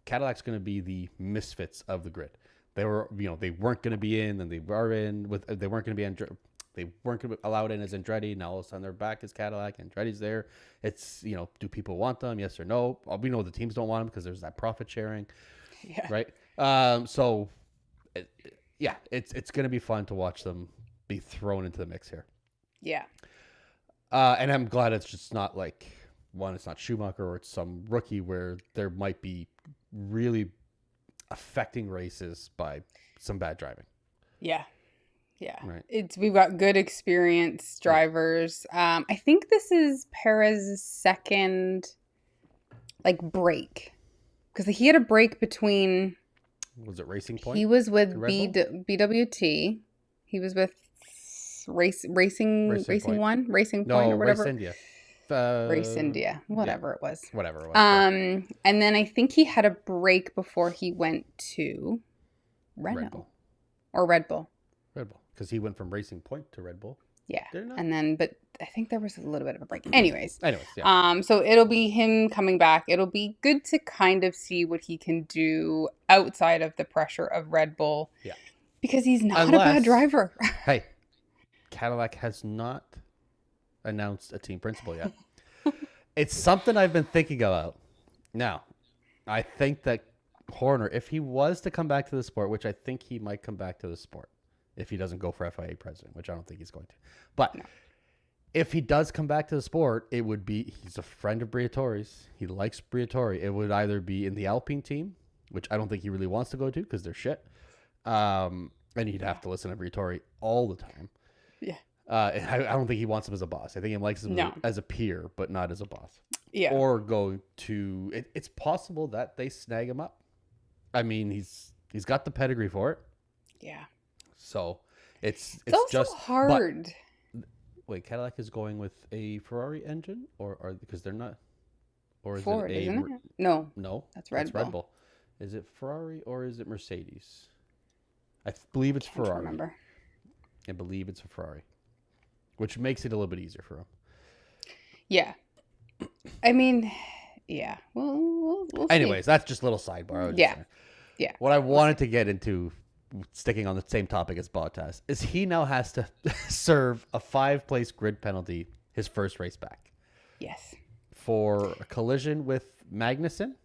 [SPEAKER 2] Cadillac's going to be the misfits of the grid. They were, they weren't going to be in, and they were in with. They weren't going to be they weren't going to be allowed in as Andretti. Now all of a sudden they're back as Cadillac. Andretti's there. It's do people want them? Yes or no? We know the teams don't want them because there's that profit sharing,
[SPEAKER 1] Yeah.
[SPEAKER 2] right? So, it's going to be fun to watch them be thrown into the mix here.
[SPEAKER 1] Yeah.
[SPEAKER 2] And I'm glad it's just not like it's not Schumacher or it's some rookie where there might be really affecting races by some bad driving.
[SPEAKER 1] Yeah. Yeah.
[SPEAKER 2] Right.
[SPEAKER 1] We've got good experienced drivers. I think this is Perez's second break. Because he had a break between
[SPEAKER 2] Was it Racing Point?
[SPEAKER 1] he was with
[SPEAKER 2] and Red Bull?
[SPEAKER 1] BWT. He was with Racing
[SPEAKER 2] Point.
[SPEAKER 1] One, Racing Point
[SPEAKER 2] No,
[SPEAKER 1] or whatever.
[SPEAKER 2] Race India.
[SPEAKER 1] Race India, whatever it was.
[SPEAKER 2] Whatever it was.
[SPEAKER 1] And then I think he had a break before he went to Renault
[SPEAKER 2] Red Bull.
[SPEAKER 1] or Red Bull.
[SPEAKER 2] Red Bull. Because he went from Racing Point to Red Bull.
[SPEAKER 1] Yeah.
[SPEAKER 2] Did it not?
[SPEAKER 1] And then, but I think there was a little bit of a break. Anyways,
[SPEAKER 2] yeah.
[SPEAKER 1] so it'll be him coming back. It'll be good to kind of see what he can do outside of the pressure of Red Bull.
[SPEAKER 2] Yeah.
[SPEAKER 1] Because he's not a bad driver.
[SPEAKER 2] Hey, Cadillac has not announced a team principal yet. It's something I've been thinking about. Now, I think that Horner, if he was to come back to the sport, which I think he might come back to the sport if he doesn't go for FIA president, which I don't think he's going to. But if he does come back to the sport, it would be, he's a friend of Briatore's. He likes Briatore. It would either be in the Alpine team, which I don't think he really wants to go to because they're shit. And he'd have to listen to Briatore all the time.
[SPEAKER 1] Yeah.
[SPEAKER 2] I don't think he wants him as a boss. I think he likes him as a peer, but not as a boss.
[SPEAKER 1] Yeah.
[SPEAKER 2] Or go to, it's possible that they snag him up. I mean, he's got the pedigree for it.
[SPEAKER 1] Yeah.
[SPEAKER 2] So it's
[SPEAKER 1] also
[SPEAKER 2] just
[SPEAKER 1] hard.
[SPEAKER 2] But, wait, Cadillac is going with a Ferrari engine, or because they're not, or is
[SPEAKER 1] Ford,
[SPEAKER 2] it
[SPEAKER 1] isn't it? No.
[SPEAKER 2] No,
[SPEAKER 1] That's Red Bull.
[SPEAKER 2] Is it Ferrari or is it Mercedes? I believe it's
[SPEAKER 1] Can't
[SPEAKER 2] Ferrari.
[SPEAKER 1] remember.
[SPEAKER 2] I believe it's a Ferrari, which makes it a little bit easier for him.
[SPEAKER 1] Yeah. I mean, yeah. We'll see.
[SPEAKER 2] Anyways, that's just a little sidebar.
[SPEAKER 1] Yeah.
[SPEAKER 2] What I wanted to get into, sticking on the same topic as Bottas, is he now has to serve a 5-place grid penalty his first race back.
[SPEAKER 1] Yes.
[SPEAKER 2] For a collision with Magnussen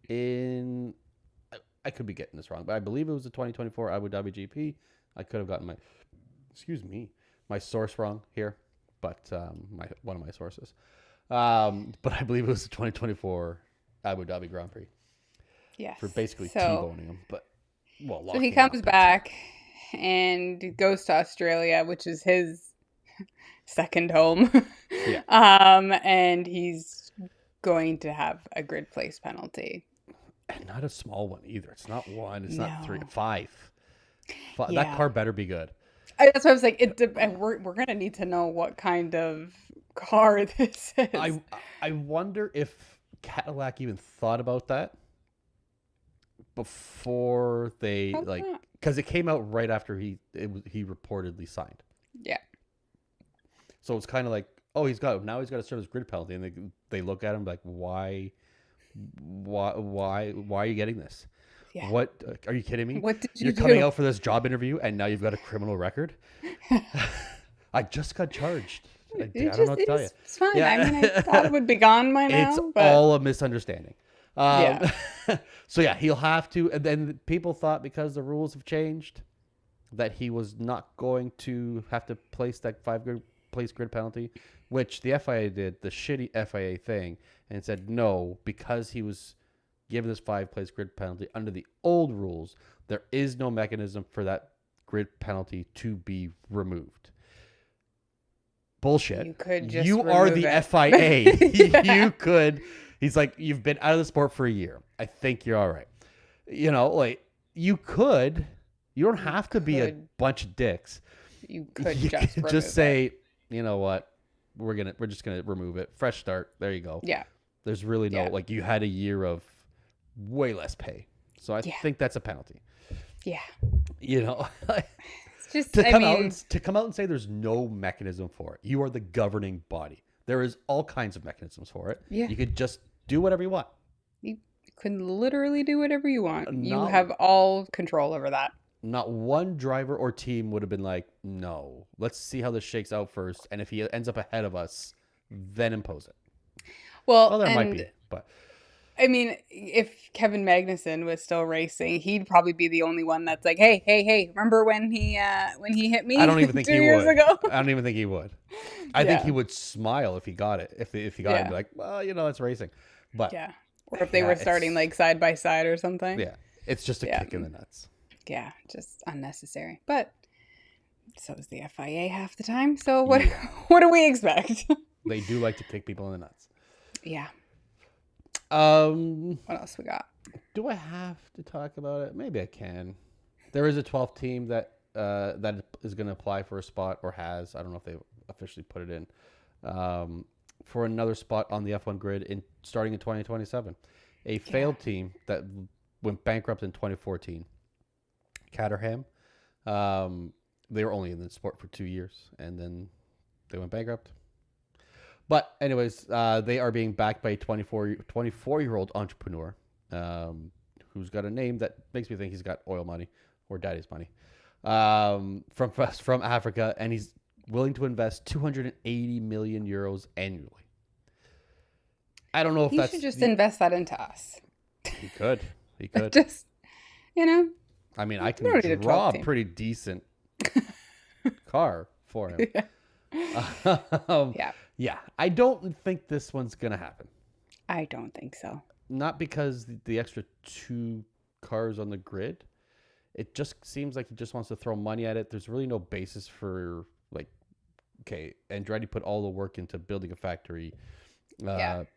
[SPEAKER 2] in, I could be getting this wrong, but I believe it was the 2024 Abu Dhabi GP. I could have gotten my source wrong here, but one of my sources. But I believe it was the 2024 Abu Dhabi Grand Prix.
[SPEAKER 1] Yes.
[SPEAKER 2] For basically T-boning him, but
[SPEAKER 1] so he comes back and goes to Australia, which is his second home.
[SPEAKER 2] Yeah.
[SPEAKER 1] And he's going to have a grid place penalty.
[SPEAKER 2] And not a small one either. It's not one. It's not three.
[SPEAKER 1] No.
[SPEAKER 2] Five. That
[SPEAKER 1] Yeah.
[SPEAKER 2] car better be good.
[SPEAKER 1] That's why I was like, we're gonna need to know what kind of car this is.
[SPEAKER 2] I wonder if Cadillac even thought about that before they
[SPEAKER 1] Probably
[SPEAKER 2] like,
[SPEAKER 1] not.
[SPEAKER 2] because it came out right after he reportedly signed.
[SPEAKER 1] Yeah.
[SPEAKER 2] So it's kind of like, oh, he's got to serve his grid penalty, and they look at him like, why are you getting this?
[SPEAKER 1] Yeah.
[SPEAKER 2] What are you kidding me?
[SPEAKER 1] What did you
[SPEAKER 2] You're
[SPEAKER 1] do?
[SPEAKER 2] coming out for this job interview, and now you've got a criminal record. I just got charged. I don't know what to tell you.
[SPEAKER 1] It's fine.
[SPEAKER 2] Yeah.
[SPEAKER 1] I mean, I thought it would be gone by now.
[SPEAKER 2] It's
[SPEAKER 1] but
[SPEAKER 2] all a misunderstanding.
[SPEAKER 1] Yeah.
[SPEAKER 2] So yeah, he'll have to. And then people thought because the rules have changed that he was not going to have to place that place grid penalty, which the FIA did the shitty FIA thing and said no, because he was given this 5-place grid penalty under the old rules. There is no mechanism for that grid penalty to be removed. Bullshit.
[SPEAKER 1] You could just
[SPEAKER 2] You are
[SPEAKER 1] remove
[SPEAKER 2] the
[SPEAKER 1] it.
[SPEAKER 2] FIA.
[SPEAKER 1] Yeah.
[SPEAKER 2] You could. He's like, you've been out of the sport for a year. I think you're all right. You know, like you could. You don't have to be a
[SPEAKER 1] could.
[SPEAKER 2] bunch of dicks.
[SPEAKER 1] You could
[SPEAKER 2] You
[SPEAKER 1] just
[SPEAKER 2] could
[SPEAKER 1] remove
[SPEAKER 2] just
[SPEAKER 1] it.
[SPEAKER 2] say, you know what, we're just gonna remove it. Fresh start. There you go.
[SPEAKER 1] Yeah.
[SPEAKER 2] There's really no
[SPEAKER 1] Yeah.
[SPEAKER 2] like you had a year of way less pay. So I
[SPEAKER 1] Yeah.
[SPEAKER 2] think that's a penalty.
[SPEAKER 1] Yeah.
[SPEAKER 2] You know,
[SPEAKER 1] It's just,
[SPEAKER 2] to
[SPEAKER 1] I
[SPEAKER 2] come out
[SPEAKER 1] mean,
[SPEAKER 2] to come out and say there's no mechanism for it. You are the governing body. There is all kinds of mechanisms for it.
[SPEAKER 1] Yeah.
[SPEAKER 2] You could just do whatever you want.
[SPEAKER 1] you can literally do whatever you want. You
[SPEAKER 2] No.
[SPEAKER 1] have all control over that.
[SPEAKER 2] Not one driver or team would have been like, no, let's see how this shakes out first. And if he ends up ahead of us, then impose it.
[SPEAKER 1] Well,
[SPEAKER 2] There might
[SPEAKER 1] and
[SPEAKER 2] be, but
[SPEAKER 1] I mean, if Kevin Magnussen was still racing, he'd probably be the only one that's like, hey, remember when he hit me
[SPEAKER 2] I don't even think
[SPEAKER 1] 2
[SPEAKER 2] he
[SPEAKER 1] years
[SPEAKER 2] would.
[SPEAKER 1] ago?
[SPEAKER 2] I don't even think he would. I think
[SPEAKER 1] Yeah.
[SPEAKER 2] he would smile if he got it. If he got it, and be like, well, you know, that's racing. But
[SPEAKER 1] Yeah. Or if they
[SPEAKER 2] Yeah,
[SPEAKER 1] were starting
[SPEAKER 2] it's-
[SPEAKER 1] like side by side or something.
[SPEAKER 2] yeah, it's just a
[SPEAKER 1] Yeah.
[SPEAKER 2] kick in the nuts.
[SPEAKER 1] Yeah, just unnecessary. But so is the FIA half the time. So what what do we expect?
[SPEAKER 2] They do like to kick people in the nuts.
[SPEAKER 1] Yeah.
[SPEAKER 2] Um,
[SPEAKER 1] What else we got?
[SPEAKER 2] do I have to talk about it? Maybe I can. There is a 12th team that is going to apply for a spot, or has. I don't know if they officially put it in, for another spot on the F1 grid starting in 2027. A failed team that went bankrupt in 2014, Caterham. They were only in the sport for 2 years, and then they went bankrupt. But anyways, they are being backed by a 24-year-old entrepreneur who's got a name that makes me think he's got oil money or daddy's money from Africa, and he's willing to invest 280 million euros annually. I don't know if
[SPEAKER 1] He
[SPEAKER 2] that's
[SPEAKER 1] should just invest that into us.
[SPEAKER 2] he could. He could.
[SPEAKER 1] Just, you know,
[SPEAKER 2] I mean, I
[SPEAKER 1] We don't need a
[SPEAKER 2] can draw
[SPEAKER 1] 12
[SPEAKER 2] a
[SPEAKER 1] team.
[SPEAKER 2] pretty decent car for him.
[SPEAKER 1] yeah.
[SPEAKER 2] Yeah, I don't think this one's gonna happen.
[SPEAKER 1] I don't think so.
[SPEAKER 2] Not because the extra 2 cars on the grid. It just seems like he just wants to throw money at it. There's really no basis for, like, okay, Andretti put all the work into building a factory,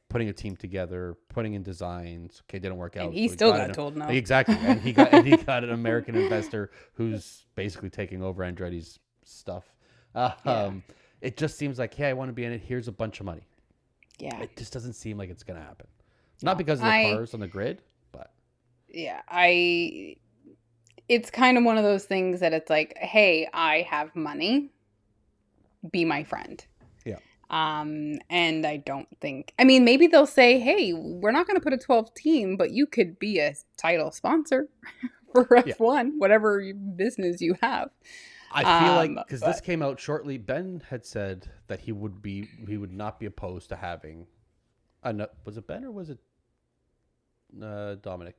[SPEAKER 2] putting a team together, putting in designs. Okay, didn't work out.
[SPEAKER 1] And he
[SPEAKER 2] so
[SPEAKER 1] still got told no.
[SPEAKER 2] Exactly, and he got an American investor who's basically taking over Andretti's stuff. It just seems like, hey, I want to be in it. Here's a bunch of money.
[SPEAKER 1] Yeah.
[SPEAKER 2] It just doesn't seem like it's gonna happen. Not because of the cars on the grid, but
[SPEAKER 1] Yeah. It's kind of one of those things that it's like, hey, I have money. Be my friend.
[SPEAKER 2] Yeah.
[SPEAKER 1] And I don't think, I mean, maybe they'll say, hey, we're not going to put a 12 team, but you could be a title sponsor for F1, whatever business you have.
[SPEAKER 2] I feel like, because this
[SPEAKER 1] but-
[SPEAKER 2] came out shortly, Ben had said that he would not be opposed to having was it Ben or was it Dominic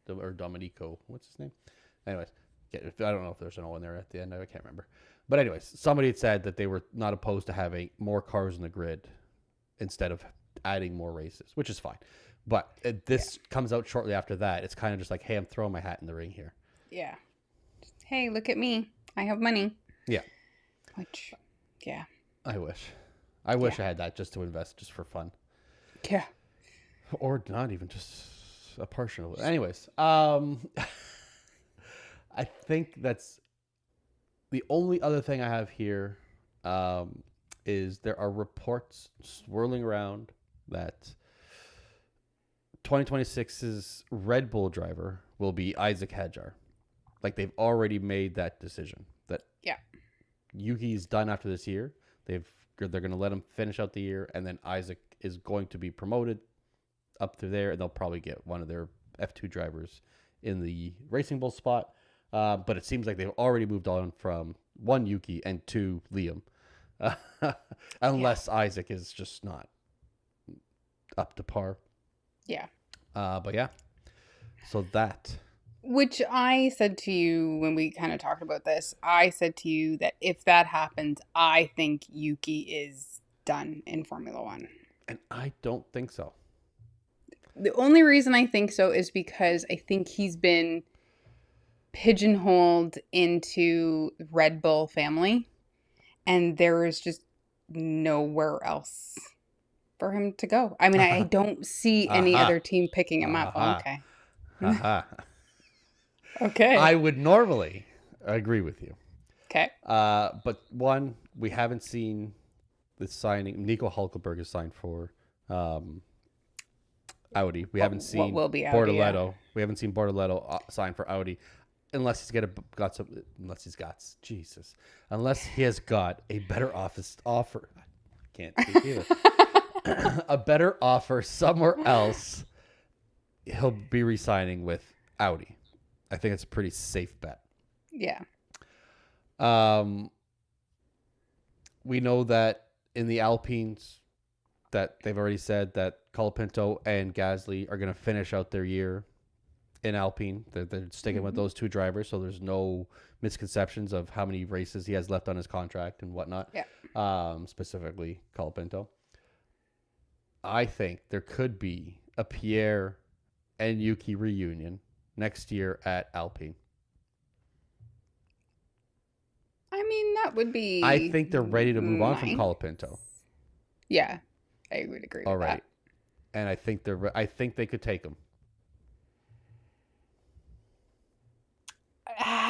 [SPEAKER 2] or Dominico? What's his name? Anyways, I don't know if there's an O in there at the end. I can't remember. But anyways, somebody had said that they were not opposed to having more cars in the grid instead of adding more races, which is fine. But this comes out shortly after that. It's kind of just like, hey, I'm throwing my hat in the ring here.
[SPEAKER 1] Yeah. Hey, look at me. I have money.
[SPEAKER 2] Yeah.
[SPEAKER 1] Which, yeah.
[SPEAKER 2] I wish I had that just to invest just for fun.
[SPEAKER 1] Yeah.
[SPEAKER 2] Or not even just a partial. Anyways, I think that's the only other thing I have here. Is there are reports swirling around that 2026's Red Bull driver will be Isaac Hadjar. Like they've already made that decision that
[SPEAKER 1] Yeah.
[SPEAKER 2] Yuki's done after this year. They're going to let him finish out the year, and then Isaac is going to be promoted up to there, and they'll probably get one of their F2 drivers in the Racing Bull spot. But it seems like they've already moved on from one Yuki and two Liam, unless Isaac is just not up to par.
[SPEAKER 1] Yeah.
[SPEAKER 2] But yeah, so that.
[SPEAKER 1] Which I said to you when we kind of talked about this, I said to you that if that happens, I think Yuki is done in Formula One.
[SPEAKER 2] And I don't think so.
[SPEAKER 1] The only reason I think so is because I think he's been pigeonholed into Red Bull family, and there is just nowhere else for him to go. I mean, I don't see any other team picking him up. Okay. Okay.
[SPEAKER 2] I would normally agree with you.
[SPEAKER 1] Okay.
[SPEAKER 2] But one, we haven't seen the signing. Nico Hulkenberg is signed for Audi. We haven't seen
[SPEAKER 1] what will be Audi,
[SPEAKER 2] Bortoleto.
[SPEAKER 1] yeah.
[SPEAKER 2] We haven't seen Bortoleto sign for Audi, unless he has got a better offer. I can't speak either. A better offer somewhere else. He'll be re-signing with Audi. I think it's a pretty safe bet.
[SPEAKER 1] Yeah.
[SPEAKER 2] We know that in the Alpines, that they've already said that Colapinto and Gasly are going to finish out their year in Alpine. They're sticking with those two drivers, so there's no misconceptions of how many races he has left on his contract and whatnot.
[SPEAKER 1] Yeah.
[SPEAKER 2] Specifically Colapinto. I think there could be a Pierre and Yuki reunion next year at Alpine.
[SPEAKER 1] I mean, that would be.
[SPEAKER 2] I think they're ready to move on from
[SPEAKER 1] nice.
[SPEAKER 2] Colapinto.
[SPEAKER 1] Yeah, I would agree with that.
[SPEAKER 2] And I think they could take him.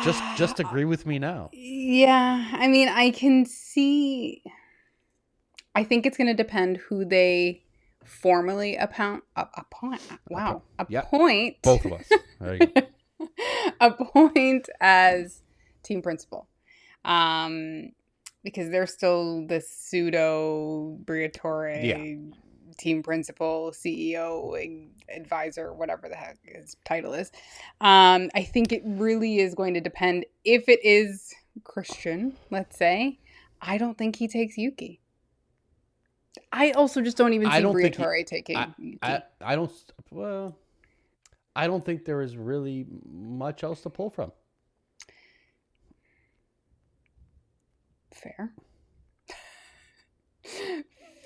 [SPEAKER 2] Just agree with me now.
[SPEAKER 1] Yeah, I mean, I can see. I think it's going to depend who they formally appoint.
[SPEAKER 2] Both of us. There you go.
[SPEAKER 1] Appoint as team principal. Because they're still the pseudo Briatore team principal, CEO, advisor, whatever the heck his title is. I think it really is going to depend. If it is Christian, let's say, I don't think he takes Yuki. I also just don't even see Briatore taking Yuki.
[SPEAKER 2] I don't think there is really much else to pull from.
[SPEAKER 1] Fair.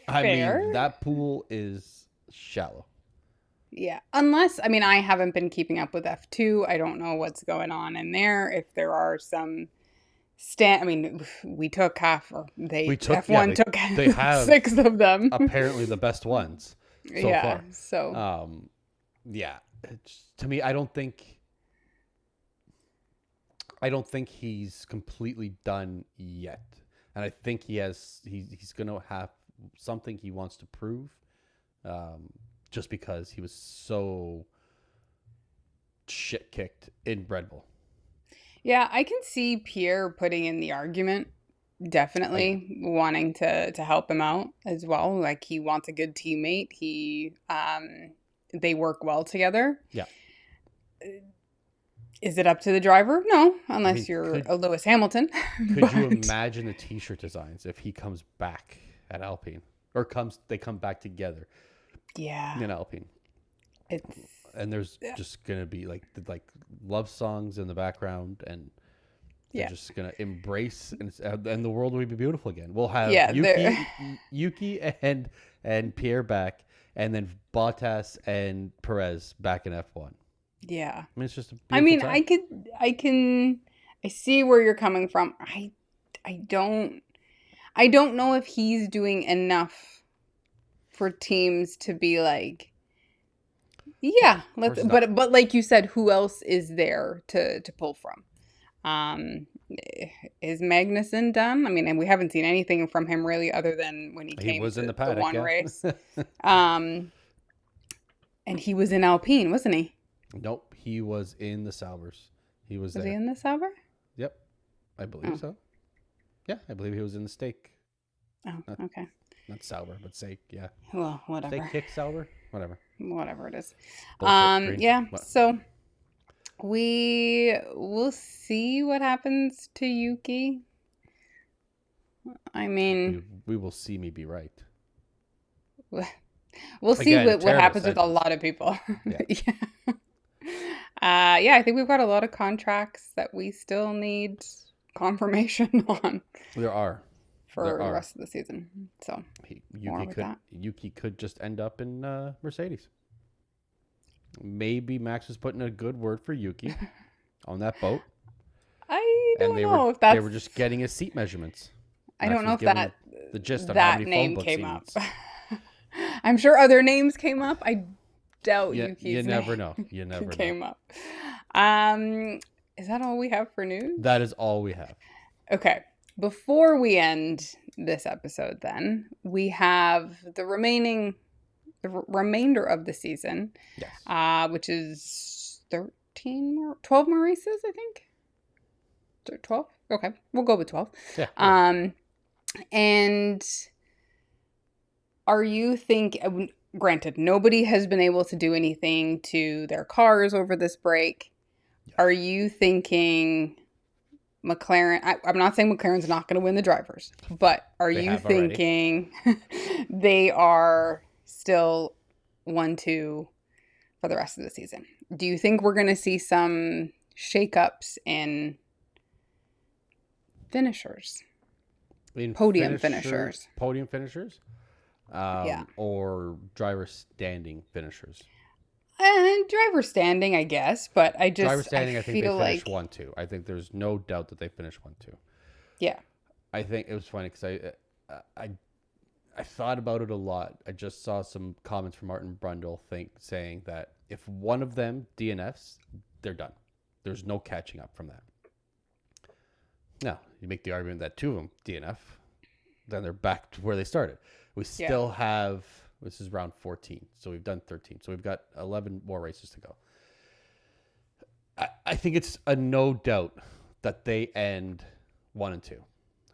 [SPEAKER 2] I mean, that pool is shallow.
[SPEAKER 1] Yeah. Unless, I mean, I haven't been keeping up with F2. I don't know what's going on in there. If there are some I mean, we took half. F1 took
[SPEAKER 2] they have
[SPEAKER 1] 6 of them.
[SPEAKER 2] Apparently the best ones so far.
[SPEAKER 1] So,
[SPEAKER 2] to me, I don't think he's completely done yet. And I think he's going to have something he wants to prove, just because he was so shit kicked in Red Bull.
[SPEAKER 1] Yeah, I can see Pierre putting in the argument, definitely wanting to help him out as well. Like, he wants a good teammate. They work well together.
[SPEAKER 2] Yeah.
[SPEAKER 1] Is it up to the driver? No, unless you're a Lewis Hamilton.
[SPEAKER 2] Could you imagine the T-shirt designs if he comes back at Alpine, or they come back together?
[SPEAKER 1] Yeah.
[SPEAKER 2] In Alpine. And there's just gonna be like love songs in the background, and they're just gonna embrace, and the world will be beautiful again. We'll have Yuki and Pierre back, and then Bottas and Perez back in F1.
[SPEAKER 1] Yeah.
[SPEAKER 2] I mean, it's just a beautiful
[SPEAKER 1] time. I see where you're coming from. I don't know if he's doing enough for teams to be like, Yeah,
[SPEAKER 2] Of course
[SPEAKER 1] let's.
[SPEAKER 2] he's not.
[SPEAKER 1] But like you said, who else is there to pull from? Um, is Magnussen done? I mean, and we haven't seen anything from him really, other than when he
[SPEAKER 2] He
[SPEAKER 1] came
[SPEAKER 2] was in
[SPEAKER 1] to
[SPEAKER 2] the
[SPEAKER 1] the
[SPEAKER 2] paddock,
[SPEAKER 1] one
[SPEAKER 2] yeah.
[SPEAKER 1] race. Um, and he was in Alpine, wasn't he?
[SPEAKER 2] Nope, he was in the Saubers. He was
[SPEAKER 1] Was he
[SPEAKER 2] there.
[SPEAKER 1] in the Sauber?
[SPEAKER 2] Yep, I believe
[SPEAKER 1] Oh,
[SPEAKER 2] so. Yeah, I believe he was in the steak.
[SPEAKER 1] oh,
[SPEAKER 2] Not
[SPEAKER 1] okay.
[SPEAKER 2] not Sauber, but steak. Yeah,
[SPEAKER 1] Well,
[SPEAKER 2] steak
[SPEAKER 1] whatever,
[SPEAKER 2] kick Sauber. Whatever.
[SPEAKER 1] whatever it is.
[SPEAKER 2] Bullshit. Green.
[SPEAKER 1] Yeah.
[SPEAKER 2] What?
[SPEAKER 1] So we will see what happens to Yuki. I
[SPEAKER 2] We
[SPEAKER 1] mew
[SPEAKER 2] we will see me be right.
[SPEAKER 1] we'll see
[SPEAKER 2] Again, a
[SPEAKER 1] what
[SPEAKER 2] terrible
[SPEAKER 1] happens with a
[SPEAKER 2] sentence.
[SPEAKER 1] lot of people.
[SPEAKER 2] Yeah,
[SPEAKER 1] Yeah. Yeah, I think we've got a lot of contracts that we still need confirmation on
[SPEAKER 2] there are. There
[SPEAKER 1] for the
[SPEAKER 2] are.
[SPEAKER 1] rest of the season. So more
[SPEAKER 2] Yuki
[SPEAKER 1] with
[SPEAKER 2] could
[SPEAKER 1] that.
[SPEAKER 2] Yuki could just end up in Mercedes. Maybe Max was putting a good word for Yuki on that boat,
[SPEAKER 1] I
[SPEAKER 2] and
[SPEAKER 1] don't know if that's.
[SPEAKER 2] they were just getting his seat measurements.
[SPEAKER 1] I
[SPEAKER 2] Max
[SPEAKER 1] don't know
[SPEAKER 2] was
[SPEAKER 1] if
[SPEAKER 2] giving him
[SPEAKER 1] that
[SPEAKER 2] the gist on how
[SPEAKER 1] that
[SPEAKER 2] many phone
[SPEAKER 1] name
[SPEAKER 2] books he
[SPEAKER 1] came up.
[SPEAKER 2] needs.
[SPEAKER 1] I'm sure other names came up. I doubt
[SPEAKER 2] Yeah, you
[SPEAKER 1] Yuki's
[SPEAKER 2] never
[SPEAKER 1] name
[SPEAKER 2] know. You never know.
[SPEAKER 1] came up. Um, is that all we have for news?
[SPEAKER 2] That is all we have.
[SPEAKER 1] Okay. Before we end this episode, then we have the remainder of the season,
[SPEAKER 2] Yes.
[SPEAKER 1] which is 12 more races, I think. 12. Okay, we'll go with 12.
[SPEAKER 2] Yeah.
[SPEAKER 1] And are you granted, nobody has been able to do anything to their cars over this break.
[SPEAKER 2] Yes.
[SPEAKER 1] Are you thinking McLaren? I'm not saying McLaren's not going to win the drivers, but are
[SPEAKER 2] They
[SPEAKER 1] you
[SPEAKER 2] have already.
[SPEAKER 1] thinking they are still 1-2 for the rest of the season? Do you think we're going to see some shakeups in finishers? Podium finishers.
[SPEAKER 2] Podium finishers.
[SPEAKER 1] Yeah.
[SPEAKER 2] Or driver standing finishers.
[SPEAKER 1] And driver standing, I guess, but
[SPEAKER 2] Driver standing, I think they
[SPEAKER 1] feel
[SPEAKER 2] finished
[SPEAKER 1] like
[SPEAKER 2] 1-2. I think there's no doubt that they finished 1-2.
[SPEAKER 1] yeah.
[SPEAKER 2] I think it was funny because I thought about it a lot. I just saw some comments from Martin Brundle saying that if one of them DNFs, they're done. There's no catching up from that. Now, you make the argument that two of them DNF, then they're back to where they started. We still have, this is round 14, so we've done 13. So we've got 11 more races to go. I think it's a no doubt that they end 1 and 2.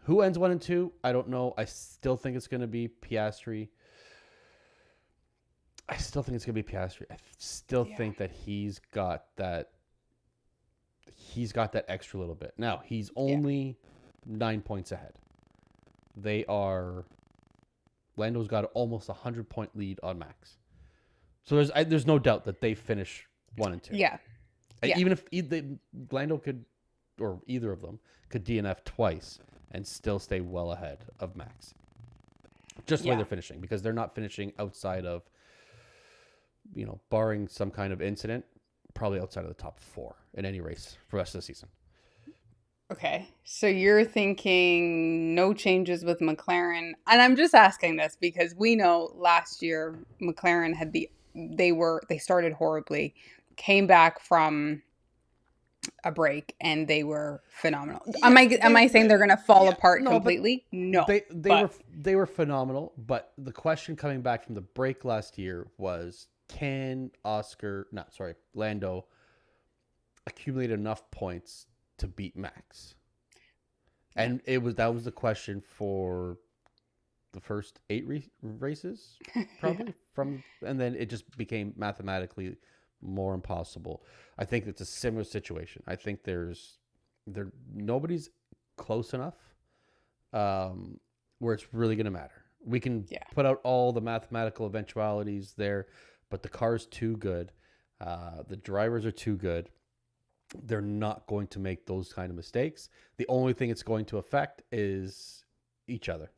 [SPEAKER 2] Who ends 1 and 2? I don't know. I still think it's going to be Piastri. I still think think that he's got that extra little bit. Now, he's only 9 points ahead. Lando's got almost a 100-point lead on Max. So there's no doubt that they finish 1 and 2.
[SPEAKER 1] Yeah.
[SPEAKER 2] Even if Lando could, or either of them, could DNF twice and still stay well ahead of Max. Just the way they're finishing, because they're not finishing outside of, barring some kind of incident, probably outside of the top 4 in any race for the rest of the season.
[SPEAKER 1] Okay. So you're thinking no changes with McLaren. And I'm just asking this because we know last year McLaren they started horribly, came back from a break, and they were phenomenal. Am I saying they're going to fall apart completely? No.
[SPEAKER 2] They were phenomenal, but the question coming back from the break last year was, can Lando accumulate enough points to beat Max? And that was the question for the first 8 races, probably and then it just became mathematically more impossible. I think it's a similar situation. I think nobody's close enough where it's really going to matter. We can put out all the mathematical eventualities there, but the car's too good. The drivers are too good. They're not going to make those kind of mistakes. The only thing it's going to affect is each other,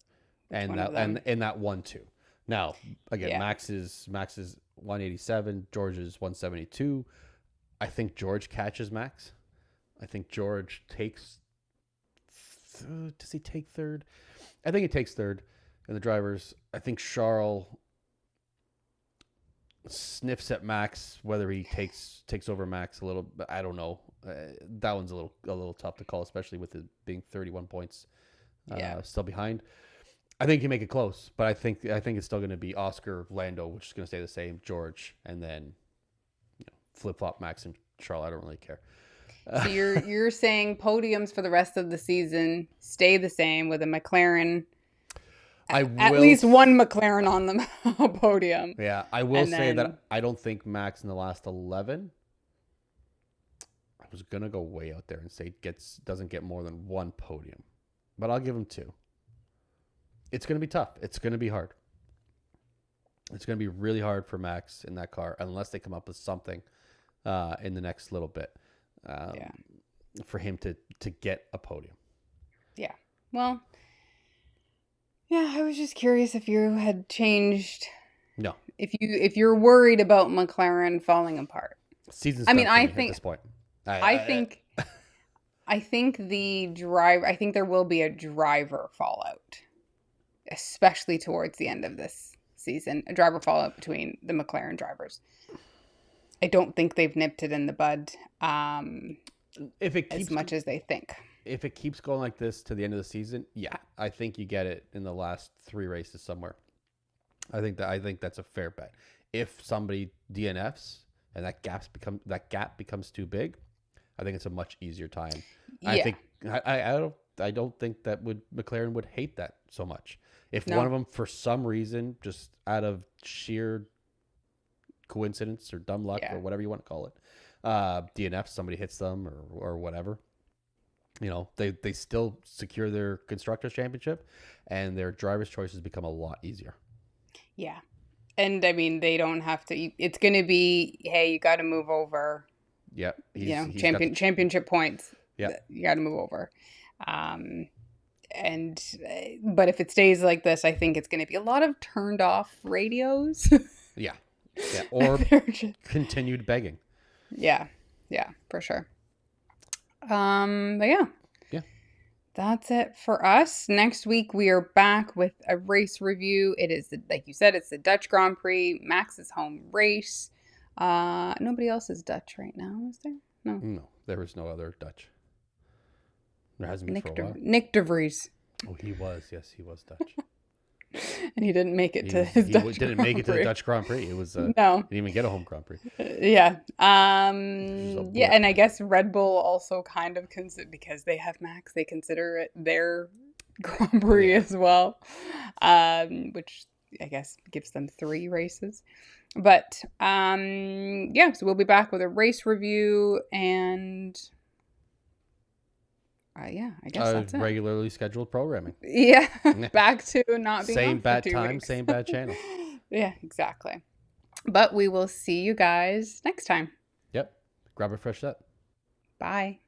[SPEAKER 2] and that 1-2. Now, again, Max is 187, George is 172. I think George catches Max. I think George takes. Does he take third? I think he takes third in the drivers. I think Charles sniffs at Max. Whether he takes over Max a little, I don't know. That one's a little tough to call, especially with it being 31 points
[SPEAKER 1] Yeah.
[SPEAKER 2] still behind. I think you make it close, but I think it's still going to be Oscar, Lando, which is going to stay the same, George, and then flip flop Max and Charles. I don't really care.
[SPEAKER 1] So you're saying podiums for the rest of the season stay the same with a McLaren, at least one McLaren on the podium.
[SPEAKER 2] Yeah, I will say that I don't think Max in the last 11. I was gonna go way out there and say doesn't get more than one podium, but I'll give him 2. It's gonna be tough. It's gonna be hard. It's gonna be really hard for Max in that car unless they come up with something in the next little bit. For him to get a podium.
[SPEAKER 1] Yeah. Well, yeah, I was just curious if you had changed.
[SPEAKER 2] No.
[SPEAKER 1] If you're worried about McLaren falling apart.
[SPEAKER 2] Season's done
[SPEAKER 1] I
[SPEAKER 2] think at this point.
[SPEAKER 1] I think I think there will be a driver fallout, especially towards the end of this season. A driver fallout between the McLaren drivers. I don't think they've nipped it in the bud
[SPEAKER 2] if it keeps,
[SPEAKER 1] as much as they think.
[SPEAKER 2] If it keeps going like this to the end of the season, yeah, I think you get it in the last 3 races somewhere. I think that's a fair bet. If somebody DNFs and that gap becomes too big, I think it's a much easier time.
[SPEAKER 1] Yeah.
[SPEAKER 2] I don't think that McLaren would hate that so much. If one of them for some reason, just out of sheer coincidence or dumb luck or whatever you want to call it, DNF, somebody hits them or whatever, they still secure their Constructors' Championship and their driver's choices become a lot easier.
[SPEAKER 1] Yeah. And I mean, they don't have to, it's going to be, hey, you got to move over.
[SPEAKER 2] Yeah.
[SPEAKER 1] Championship points.
[SPEAKER 2] Yeah.
[SPEAKER 1] You got to move over. But if it stays like this, I think it's going to be a lot of turned off radios.
[SPEAKER 2] Yeah. Or continued begging.
[SPEAKER 1] Yeah, for sure. But yeah. That's it for us. Next week we are back with a race review. It is, like you said, it's the Dutch Grand Prix, Max's home race. Nobody else is Dutch right now, is there?
[SPEAKER 2] No, there is no other Dutch. There hasn't been for a while.
[SPEAKER 1] Nick de Vries.
[SPEAKER 2] Oh, he was. Yes, he was Dutch.
[SPEAKER 1] And he didn't make it to his Dutch
[SPEAKER 2] He didn't make it to the Dutch Grand Prix. It was
[SPEAKER 1] no.
[SPEAKER 2] He didn't even get a home Grand Prix.
[SPEAKER 1] Yeah. And I guess Red Bull also kind of because they have Max, they consider it their Grand Prix as well, which I guess gives them 3 races. But so we'll be back with a race review and. I guess that's it.
[SPEAKER 2] Regularly scheduled programming.
[SPEAKER 1] Yeah, back to not being
[SPEAKER 2] same
[SPEAKER 1] on
[SPEAKER 2] bad
[SPEAKER 1] for 2
[SPEAKER 2] time,
[SPEAKER 1] weeks.
[SPEAKER 2] same bad channel.
[SPEAKER 1] Yeah, exactly. But we will see you guys next time.
[SPEAKER 2] Yep. Grab a fresh set.
[SPEAKER 1] Bye.